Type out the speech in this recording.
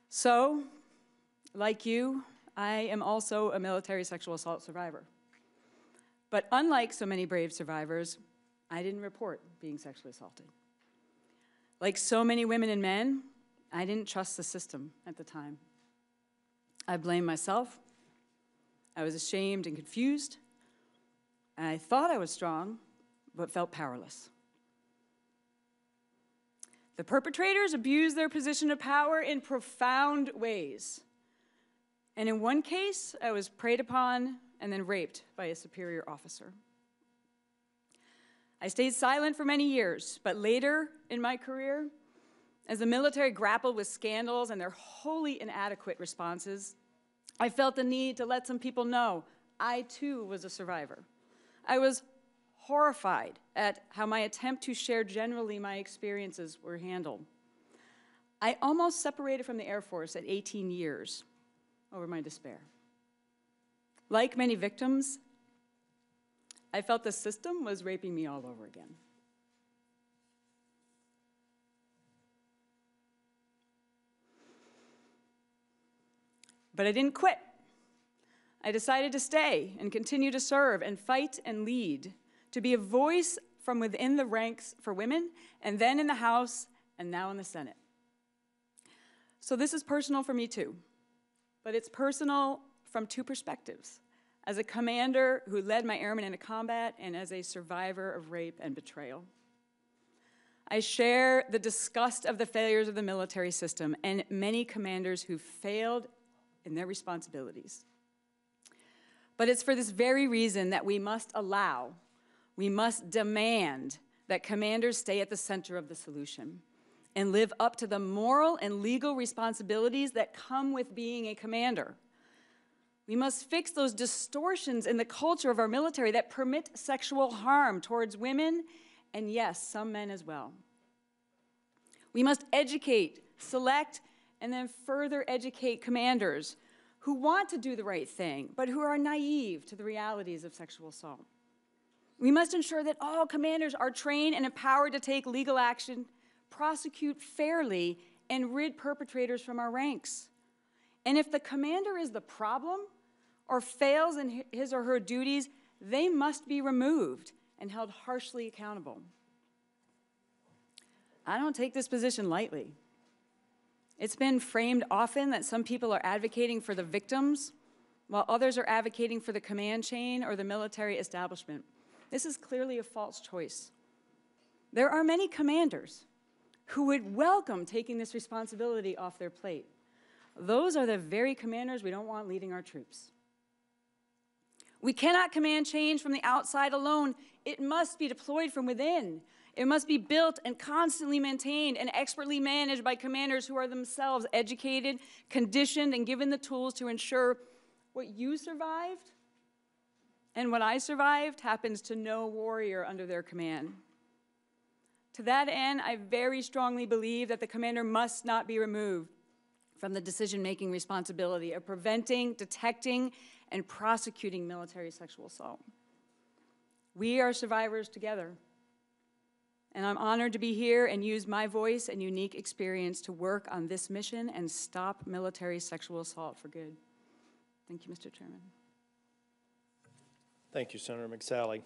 So, like you, I am also a military sexual assault survivor. But unlike so many brave survivors, I didn't report being sexually assaulted. Like so many women and men, I didn't trust the system at the time. I blamed myself. I was ashamed and confused. And I thought I was strong, but felt powerless. The perpetrators abused their position of power in profound ways. And in one case, I was preyed upon and then raped by a superior officer. I stayed silent for many years, but later in my career, as the military grappled with scandals and their wholly inadequate responses, I felt the need to let some people know I too was a survivor. I was horrified at how my attempt to share generally my experiences were handled. I almost separated from the Air Force at 18 years over my despair. Like many victims, I felt the system was raping me all over again. But I didn't quit. I decided to stay and continue to serve and fight and lead, to be a voice from within the ranks for women, and then in the House, and now in the Senate. So this is personal for me too, but it's personal from two perspectives: as a commander who led my airmen into combat, and as a survivor of rape and betrayal. I share the disgust of the failures of the military system and many commanders who failed in their responsibilities. But it's for this very reason that we must demand that commanders stay at the center of the solution and live up to the moral and legal responsibilities that come with being a commander. We must fix those distortions in the culture of our military that permit sexual harm towards women, and yes, some men as well. We must educate, select, and then further educate commanders who want to do the right thing, but who are naive to the realities of sexual assault. We must ensure that all commanders are trained and empowered to take legal action, prosecute fairly, and rid perpetrators from our ranks. And if the commander is the problem or fails in his or her duties, they must be removed and held harshly accountable. I don't take this position lightly. It's been framed often that some people are advocating for the victims, while others are advocating for the command chain or the military establishment. This is clearly a false choice. There are many commanders who would welcome taking this responsibility off their plate. Those are the very commanders we don't want leading our troops. We cannot command change from the outside alone. It must be deployed from within. It must be built and constantly maintained and expertly managed by commanders who are themselves educated, conditioned, and given the tools to ensure what you survived and what I survived happens to no warrior under their command. To that end, I very strongly believe that the commander must not be removed from the decision-making responsibility of preventing, detecting, and prosecuting military sexual assault. We are survivors together. And I'm honored to be here and use my voice and unique experience to work on this mission and stop military sexual assault for good. Thank you, Mr. Chairman. Thank you, Senator McSally.